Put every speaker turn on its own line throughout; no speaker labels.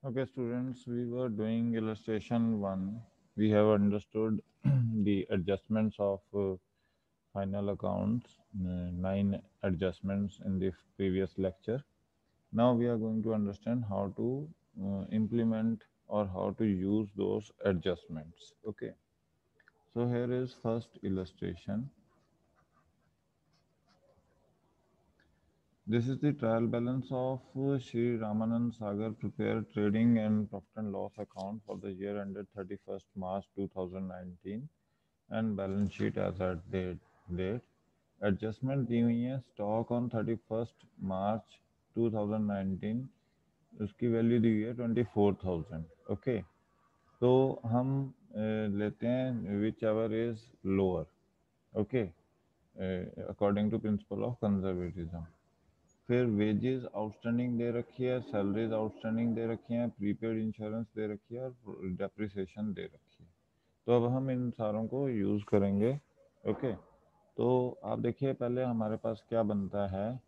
Okay, students, we were doing illustration 1. We have understood the adjustments of final accounts, 9 adjustments in the previous lecture. Now we are going to understand how to implement or how to use those adjustments. Okay, so here is first illustration. This is the trial balance of Sri Ramanand Sagar prepared trading and profit and loss account for the year ended 31st March 2019 and balance sheet as at date. Adjustment दी हुई है stock on 31st मार्च 2019 उसकी value दी हुई है 24,000. Okay, तो हम लेते हैं whichever is lower. Okay, according to principle of conservatism. फिर वेजेस आउटस्टैंडिंग दे रखी है, सैलरीज आउटस्टैंडिंग दे रखी हैं, प्रीपेड इंश्योरेंस दे रखी है और डेप्रिसिएशन दे रखी है. तो अब हम इन सारों को यूज़ करेंगे. ओके, तो आप देखिए पहले हमारे पास क्या बनता है.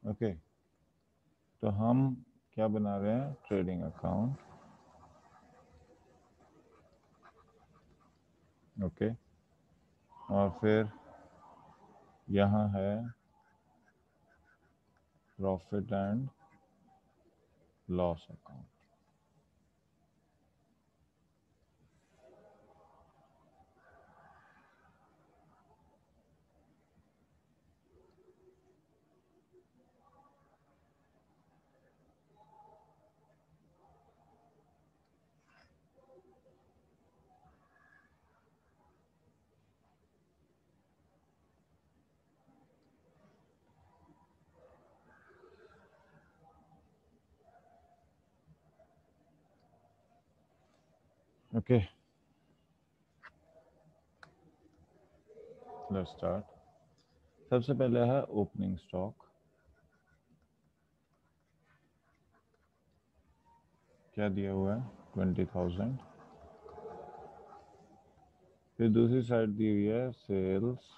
ओके, तो हम क्या बना रहे हैं, ट्रेडिंग अकाउंट. ओके, और फिर यहाँ है profit and loss account. Okay, let's start. सबसे पहले है ओपनिंग स्टॉक. क्या दिया हुआ है, 20,000. फिर दूसरी साइड दी हुई है सेल्स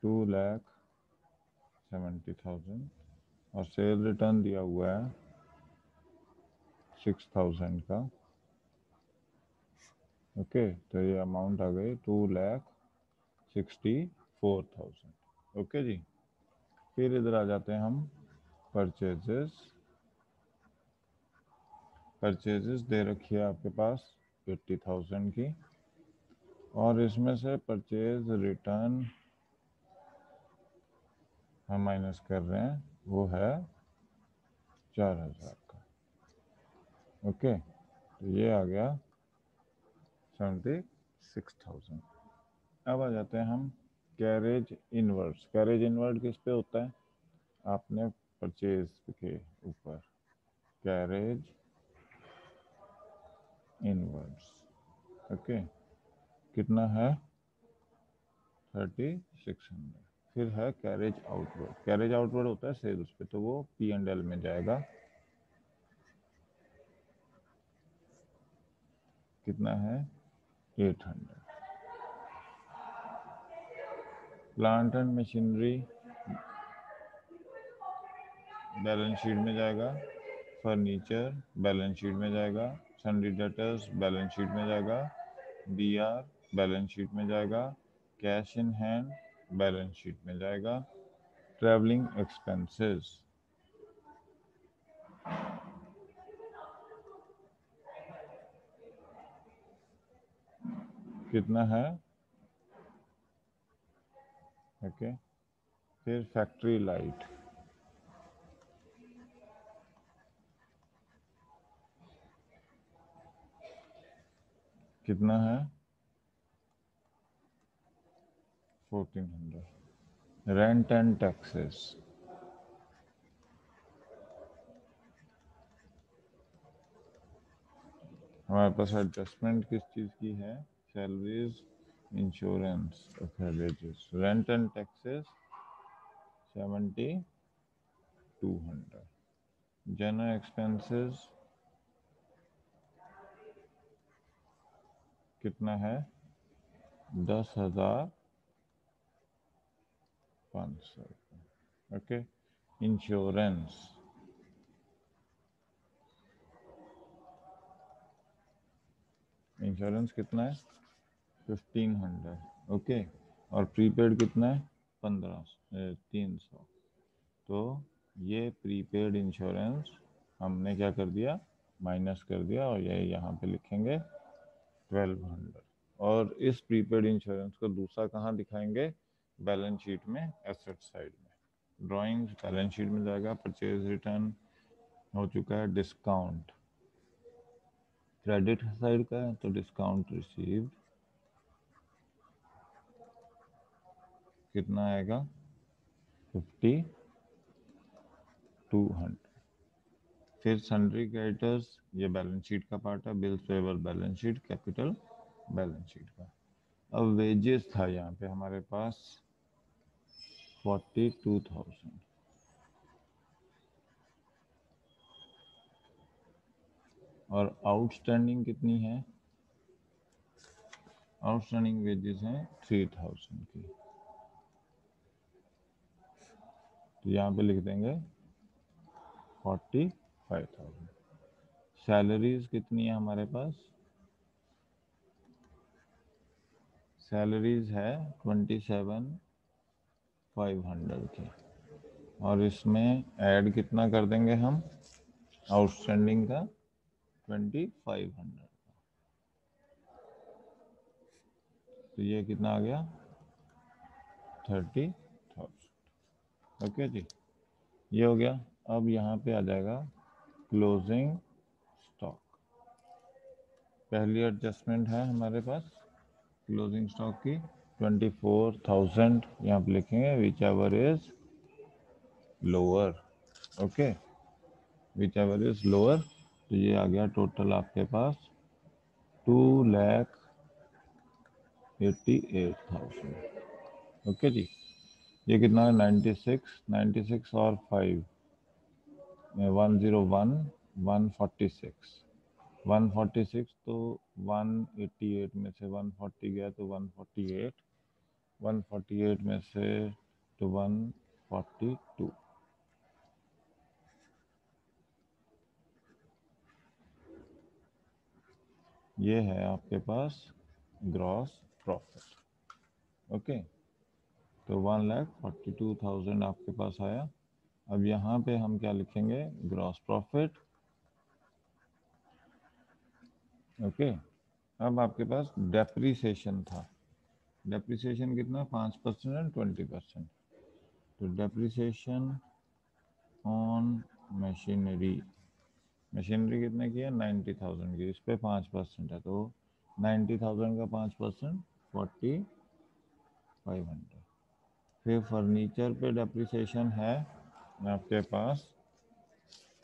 2,70,000 और सेल रिटर्न दिया हुआ है 6,000 का. ओके, तो ये अमाउंट आ गई 2,64,000. ओके जी. फिर इधर आ जाते हैं हम परचेजेस दे रखी है आपके पास 80,000 की और इसमें से परचेज रिटर्न हम माइनस कर रहे हैं, वो है 4,000 का. ओके, तो ये आ गया 76,000. अब आ जाते हैं हम कैरेज इनवर्ड्स. कैरेज इनवर्ड किस पे होता है, आपने परचेज के ऊपर कैरेज इनवर्ड्स. ओके, कितना है 3600. फिर है कैरेज आउटवर्ड. कैरेज आउटवर्ड होता है सेल्स पे, तो वो P&L में जाएगा. कितना है 800. Plant and machinery balance sheet में जाएगा, फर्नीचर बैलेंस शीट में जाएगा, सन्डी डेटर्स बैलेंस शीट में जाएगा, BR बैलेंस शीट में जाएगा, cash in hand balance sheet में जाएगा. ट्रैवलिंग एक्सपेंसेस कितना है. ओके, फिर फैक्ट्री लाइट कितना है 1400. रेंट एंड टैक्सेस, हमारे पास एडजस्टमेंट किस चीज़ की है, salaries, insurance of wages, rent and taxes 7200, general expenses कितना है 10,500, ओके। इंश्योरेंस कितना है 1500, ओके। और प्रीपेड कितना है 300। तो ये प्रीपेड इंश्योरेंस हमने क्या कर दिया, माइनस कर दिया, और ये यहाँ पे लिखेंगे 1200। और इस प्रीपेड इंश्योरेंस को दूसरा कहाँ दिखाएंगे, बैलेंस शीट में, एसेट साइड में। ड्राइंग्स बैलेंस शीट में जाएगा, परचेज रिटर्न हो चुका है, डिस्काउंट क्रेडिट साइड का है, तो डिस्काउंट रिसीव्ड कितना आएगा 5200। फिर सन्ड्री क्रेडिटर्स, ये बैलेंस शीट का पार्ट है, bills payable balance sheet, capital balance sheet का। अब वेजेस था यहाँ पे हमारे पास 42,000, और आउटस्टैंडिंग कितनी है, आउटस्टैंडिंग वेजेस हैं 3000 की, तो यहाँ पे लिख देंगे 45,000। सैलरीज कितनी है हमारे पास, सैलरीज है 27,500 की, और इसमें ऐड कितना कर देंगे हम, आउटस्टैंडिंग का 2500, तो ये कितना आ गया 30,000, ओके जी, ये हो गया। अब यहाँ पे आ जाएगा क्लोजिंग स्टॉक। पहली एडजस्टमेंट है हमारे पास क्लोजिंग स्टॉक की 24,000, यहाँ पे लिखेंगे which ever is lower, okay, which ever is lower. तो ये आ गया टोटल आपके पास 2,88,000, ओके जी। ये कितना है 96 और 5 101 146, 146, तो 188 में से 140 गया तो 148, 148 में से तो 142, ये है आपके पास ग्रॉस प्रॉफिट, ओके। तो 1,42,000 आपके पास आया। अब यहाँ पे हम क्या लिखेंगे, ग्रॉस प्रॉफिट, ओके। अब आपके पास डेप्रीसिएशन था, डेप्रीसिएशन कितना 5% एंड 20%, तो डेप्रीसिएशन ऑन मशीनरी, मशीनरी कितने की है 90,000 की, इस पर 5% है, तो 90,000 का 5% 4,500। फिर फर्नीचर पे डेप्रिसिएशन है आपके पास,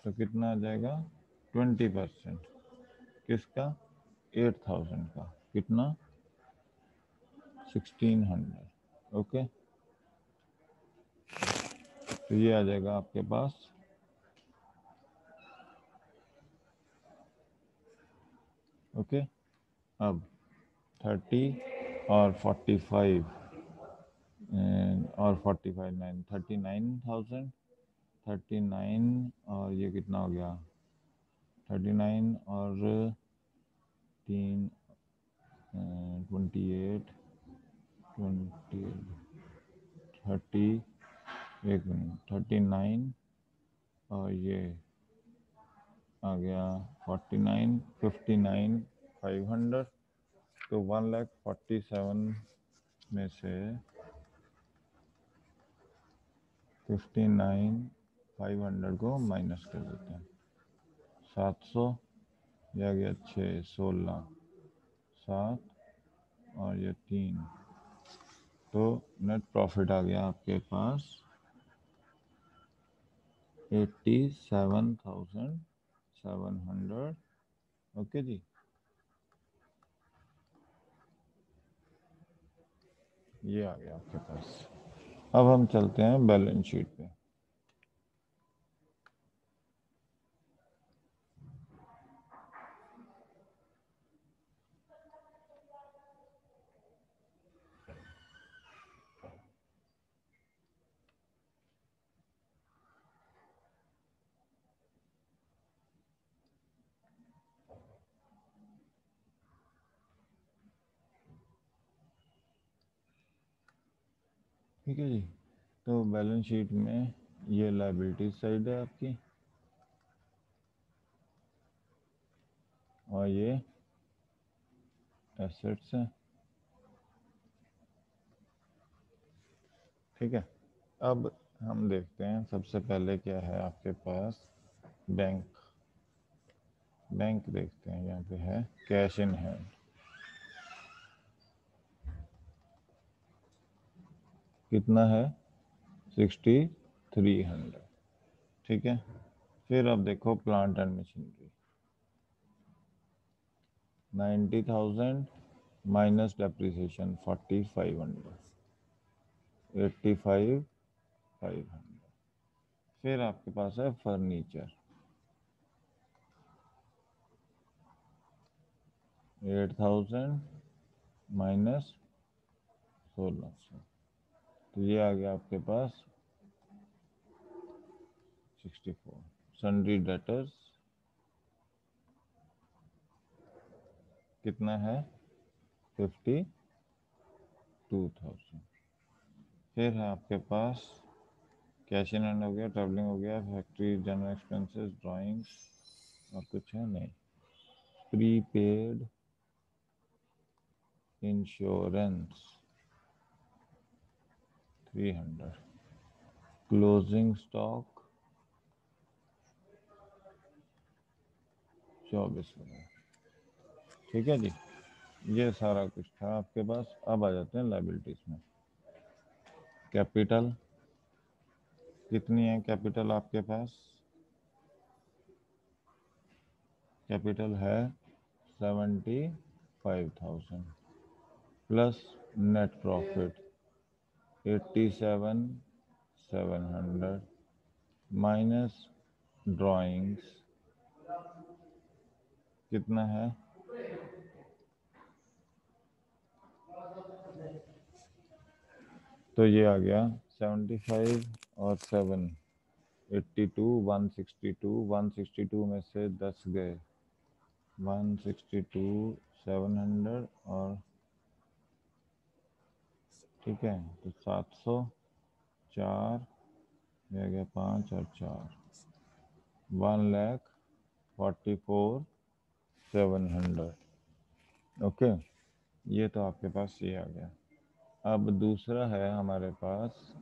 तो कितना आ जाएगा 20%, किसका 8,000 का, कितना 1,600, ओके। तो ये आ जाएगा आपके पास, ओके। अब 30 और 45 और 45 9 39,000, 39, और ये कितना हो गया 39 और 3 28 30, एक मिनट 39, और ये आ गया 49, 59 500, तो 1,47,000 में से 59,500 को माइनस कर देते हैं, 700, यह आ गया 6, 16, 7, और ये 3, तो नेट प्रॉफिट आ गया आपके पास 87,700। ओके जी, ये आ गया आपके पास। अब हम चलते हैं बैलेंस शीट पे। ठीक है जी, तो बैलेंस शीट में ये लायबिलिटी साइड है आपकी, और ये एसेट्स हैं। ठीक है, अब हम देखते हैं सबसे पहले क्या है आपके पास। बैंक, बैंक देखते हैं, यहाँ पे है कैश इन हैंड। कितना है? 6,300। ठीक है, फिर अब देखो plant and machinery, 90,000 minus depreciation 4,500, 85,500। फिर आपके पास है फर्नीचर, 8,000 माइनस 1,600, तो ये आ गया आपके पास 64। सन्ड्री डेटर्स कितना है? 52,000। फिर है आपके पास कैश इन हैंड हो गया, ट्रैवलिंग हो गया, फैक्ट्री जनरल एक्सपेंसेस, ड्राइंग्स, और कुछ है नहीं। Prepaid insurance 300, closing stock 24,000। ठीक है जी, ये सारा कुछ था आपके पास। अब आ जाते हैं लाइबिलिटीज में। कैपिटल कितनी है? कैपिटल आपके पास कैपिटल है 75,000 plus net profit 87,700 minus drawings कितना है? तो ये आ गया 75 और 7, 82, 162। 162 में से 10 गए, 162, 700 और ठीक है, तो 704, ये आ गया 5 और 4, 1,44,700। ओके, ये तो आपके पास ये आ गया। अब दूसरा है हमारे पास,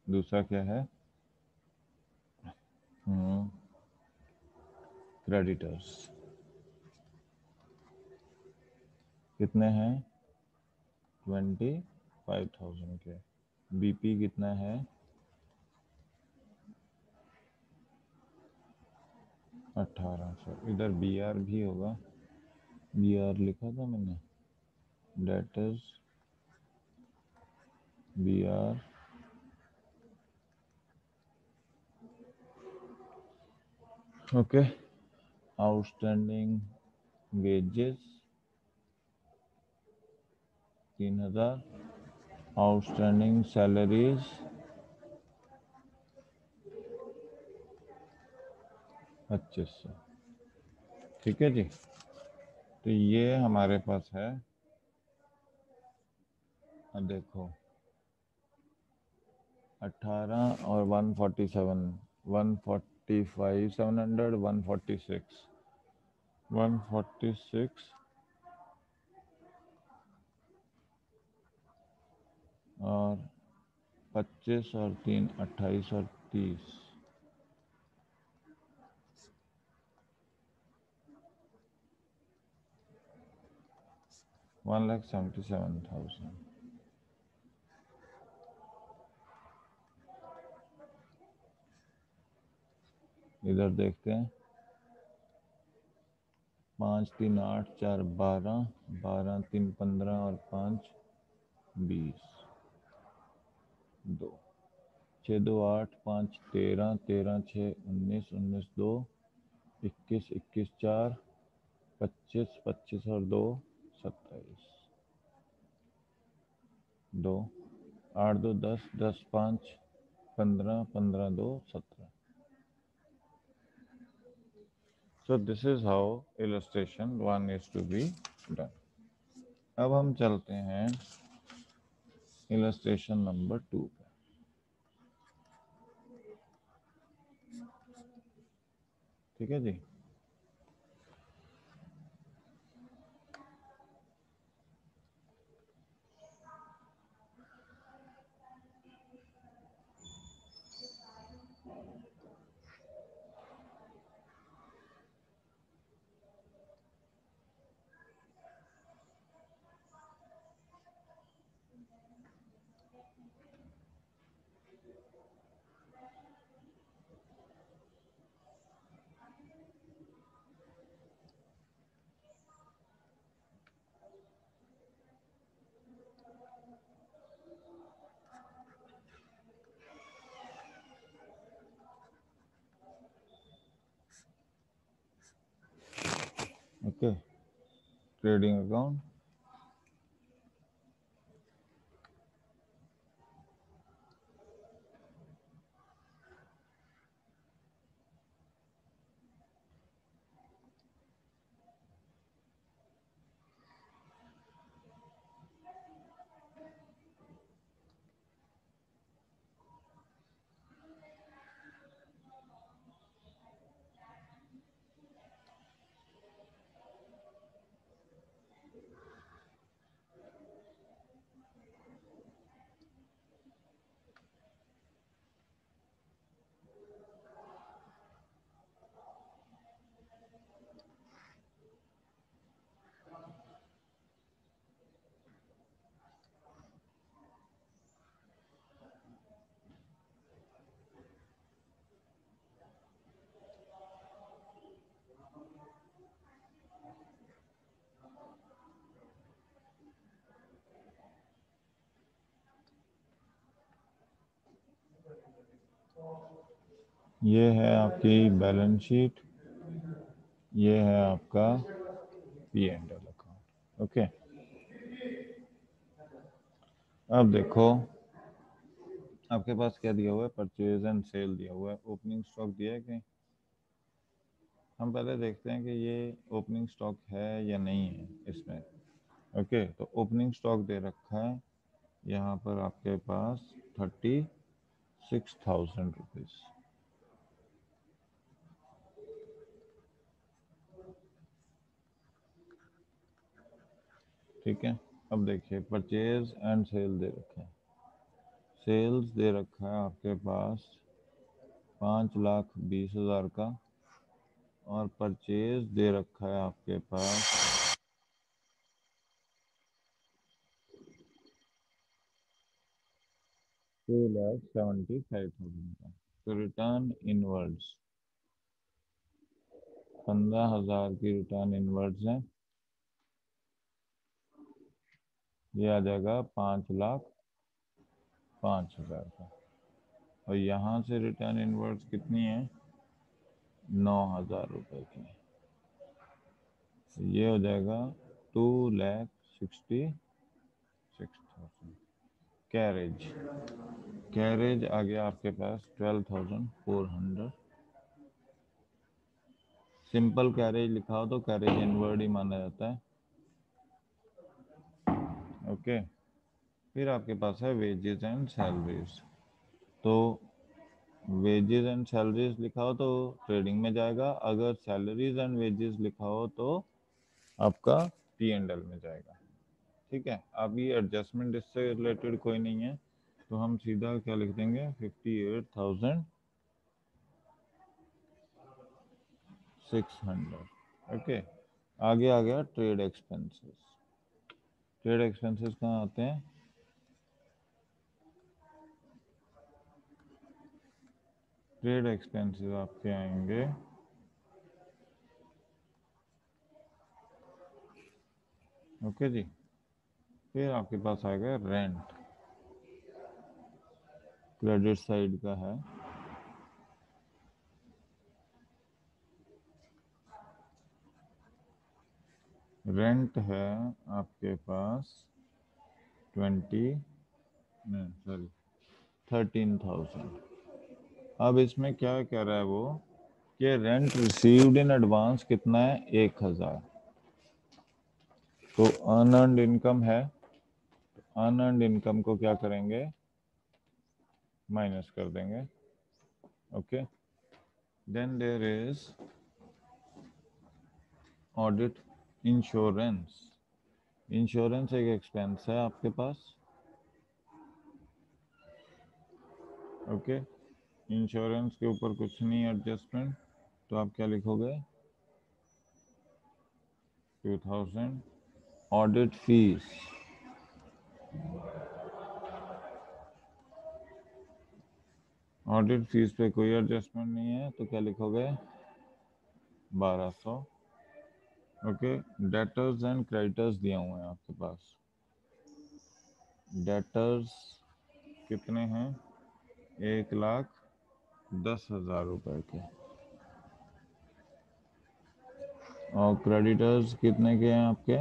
दूसरा क्या है? क्रेडिटर्स कितने हैं? 25,000 के। बीपी कितना है? 1,800। इधर बीआर भी होगा, बीआर लिखा था मैंने, debtors BR, okay. Outstanding wages 3,000, outstanding salaries 2,500। ठीक है जी, तो ये हमारे पास है। अब देखो 18 और 147, 145, 700, 146, 146 और 25 और 3 28 और 30, 1,77,000। इधर देखते हैं, 5 3 8 4 12, 12 3 15 और 5 20, 2 6 2 8 5 13, 13 6 19, 19 2 21, 21 4 25, 25 और 2 27, 2 8 2 10, 10 5 15, 15 2 17। So this is how illustration 1 is to be done. अब हम चलते हैं illustration number 2 पे। ठीक है जी। Okay, trading account. ये है आपकी बैलेंस शीट, ये है आपका P&L अकाउंट। ओके, अब देखो आपके पास क्या दिया हुआ है, परचेज एंड सेल दिया हुआ है, ओपनिंग स्टॉक दिया है कि हम पहले देखते हैं कि ये ओपनिंग स्टॉक है या नहीं है इसमें। ओके, तो ओपनिंग स्टॉक दे रखा है यहाँ पर आपके पास 36,000 रुपीज़। ठीक है, अब देखिए परचेज एंड सेल दे रखे हैं। सेल्स दे रखा है आपके पास 5,20,000 का, और परचेज दे रखा है आपके पास 2,75,000 का। तो रिटर्न इनवर्ड्स 15,000 की रिटर्न इनवर्ड्स है, ये आ जाएगा 5,05,000 का। और यहाँ से रिटर्न इनवर्ड्स कितनी है, 9,000 रुपये की। तो ये हो जाएगा 2,66,000। कैरेज, कैरेज आ गया आपके पास 12,400। सिंपल कैरेज लिखा हो तो कैरेज इनवर्ड ही माना जाता है। ओके, फिर आपके पास है वेजेस एंड सैलरीज। तो वेजेस एंड सैलरीज लिखा हो तो ट्रेडिंग में जाएगा, अगर सैलरीज एंड वेजेस लिखा हो तो आपका P&L में जाएगा। ठीक है, अब ये एडजस्टमेंट इससे रिलेटेड कोई नहीं है, तो हम सीधा क्या लिख देंगे, 58,600। ओके, आगे आ गया ट्रेड एक्सपेंसेस। ट्रेड एक्सपेंसेस कहाँ आते हैं? ट्रेड एक्सपेंसेस आपके आएंगे ओके जी। फिर आपके पास आएगा रेंट, क्रेडिट साइड का है। रेंट है आपके पास 13,000। अब इसमें क्या कह रहा है वो कि रेंट रिसीव्ड इन एडवांस कितना है? 1,000। तो अनअर्न्ड इनकम है, अनअर्न्ड इनकम को क्या करेंगे? माइनस कर देंगे। Okay, then there is audit insurance. Insurance एक एक्सपेंस है आपके पास। ओके, इंश्योरेंस के ऊपर कुछ नहीं एडजस्टमेंट, तो आप क्या लिखोगे? 2000। ऑडिट फीस, ऑडिट फीस पे कोई एडजस्टमेंट नहीं है, तो क्या लिखोगे? 1200। ओके, डेटर्स एंड क्रेडिटर्स दिए हुए हैं आपके पास। डेटर्स कितने हैं? 1,10,000 रुपए के। और क्रेडिटर्स कितने के हैं आपके?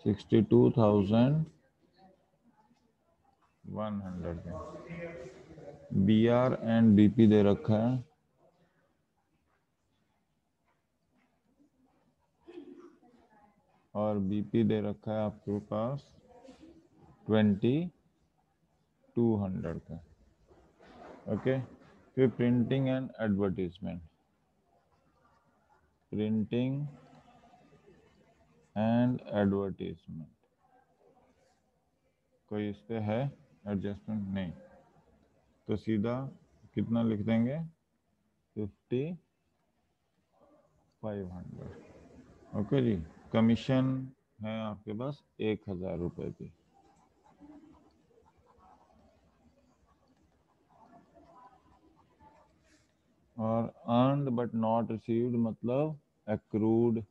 62,100 के। BR एंड BP दे रखा है। और BP दे रखा है आपके पास 2,200 का। ओके, फिर printing and advertisement, printing and advertisement कोई इस पे है एडजस्टमेंट? नहीं, तो सीधा कितना लिख देंगे? 5,500। ओके जी। कमीशन है आपके पास 1,000 रुपए की। और अर्नड बट नॉट रिसीव्ड मतलब एक्रूड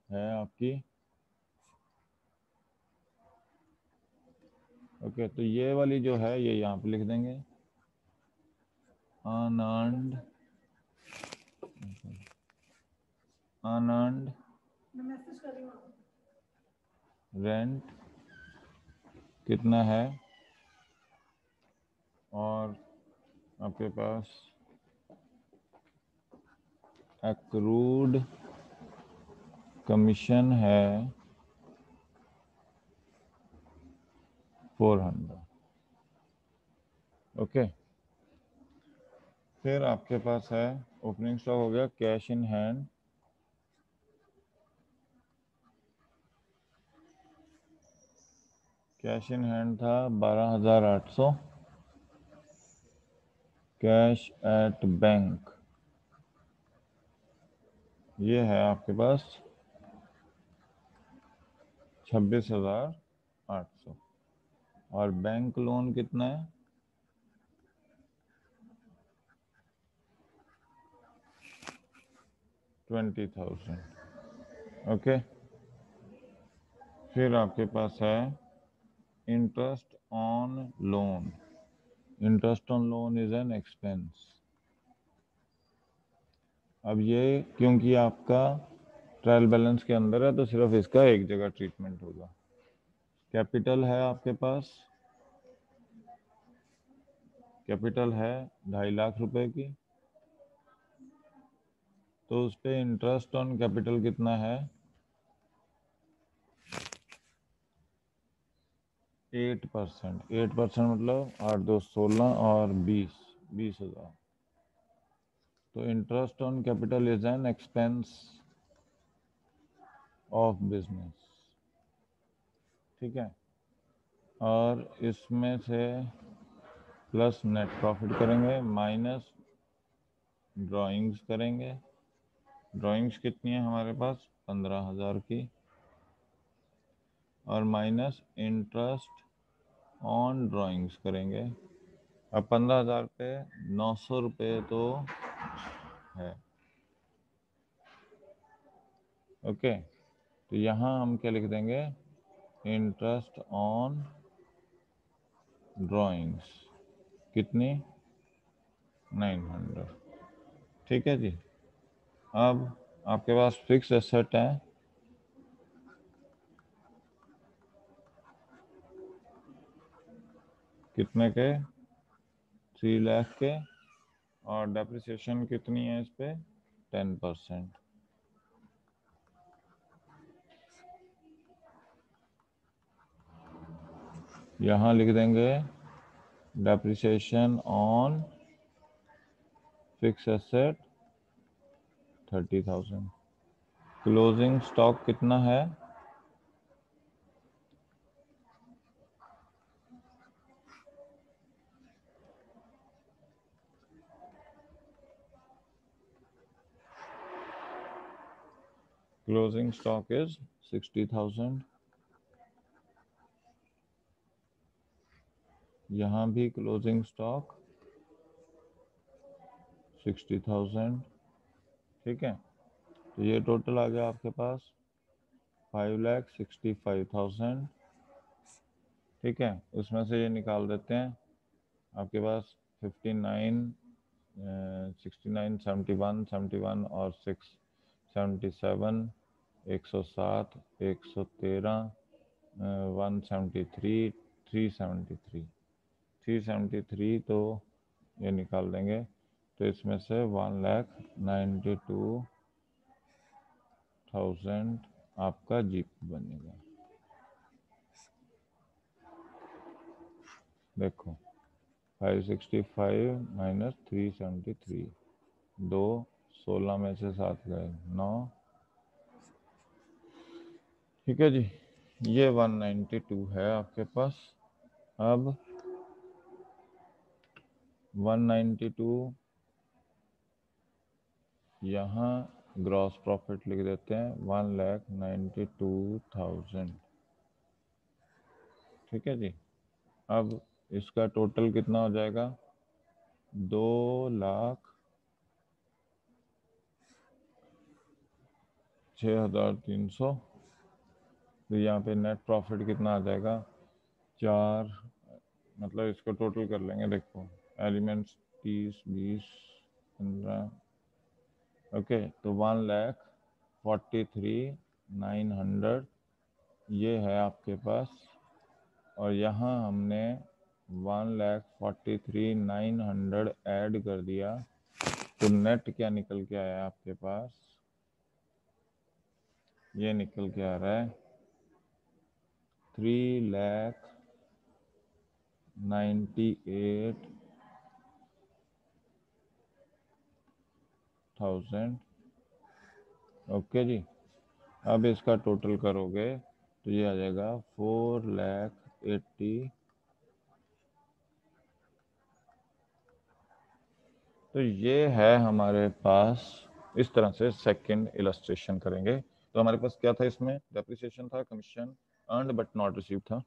है आपकी। ओके, तो ये वाली जो है ये यहाँ पे लिख देंगे। अनअर्न्ड, अनअर्न्ड रेंट कितना है? और आपके पास एक्रूड कमीशन है 400। ओके, फिर आपके पास है ओपनिंग स्टॉक हो गया। Cash in hand, cash in hand था 12,800। कैश एट बैंक ये है आपके पास 26,800। और बैंक लोन कितना है? 20,000। ओके, फिर आपके पास है interest on loan. Interest on loan is an expense. अब ये क्योंकि आपका ट्रायल बैलेंस के अंदर है तो सिर्फ इसका एक जगह ट्रीटमेंट होगा। कैपिटल है आपके पास, कैपिटल है 2.5 लाख रुपए की, तो उस पर इंटरेस्ट ऑन कैपिटल कितना है? 8%। 8% मतलब 8 2 16 और 20,000। तो interest on capital is an expense of business. ठीक है, और इसमें से प्लस नेट प्रॉफिट करेंगे, माइनस ड्राइंग्स करेंगे। ड्राइंग्स कितनी है हमारे पास? 15,000 की, और माइनस इंटरेस्ट ऑन ड्राइंग्स करेंगे। अब 15,000 पे 900 रुपये तो है। ओके, तो यहाँ हम क्या लिख देंगे, इंटरेस्ट ऑन ड्राइंग्स कितनी, 900। ठीक है जी। अब आपके पास फिक्स एसेट है, कितने के, 3 लाख के, और डेप्रिसिएशन कितनी है इस पे, 10%। यहाँ लिख देंगे depreciation on fix asset 30,000। Closing stock कितना है, क्लोजिंग स्टॉक इज 60,000। यहाँ भी क्लोजिंग स्टॉक 60,000। ठीक है, तो ये टोटल आ गया आपके पास 5,65,000। ठीक है, उसमें से ये निकाल देते हैं, आपके पास 59, 69, 71, 71 और 6, 77, 107, 113, 173, 373, 373, तो ये निकाल देंगे, तो इसमें से 1,92,000 आपका जीपी बनेगा। देखो 565 माइनस 373, 2, 16 में से 7 गए 9। ठीक है जी, ये 192 है आपके पास। अब 192 यहाँ ग्रॉस प्रॉफिट लिख देते हैं, 1,92,000। ठीक है जी। अब इसका टोटल कितना हो जाएगा, 2,06,300। तो यहाँ पे नेट प्रॉफिट कितना आ जाएगा, 4, मतलब इसको टोटल कर लेंगे। देखो एलिमेंट्स 30, 20, 15, ओके, तो 1,43,900 ये है आपके पास, और यहाँ हमने 1,43,900 ऐड कर दिया, तो नेट क्या निकल के आया आपके पास, ये निकल के आ रहा है 3,98,000। ओके जी। अब इसका टोटल करोगे तो ये आ जाएगा 4,80,000। तो ये है हमारे पास। इस तरह से सेकंड इलस्ट्रेशन करेंगे। तो हमारे पास क्या था, इसमें डेप्रिसिएशन था, commission earned but not receive था,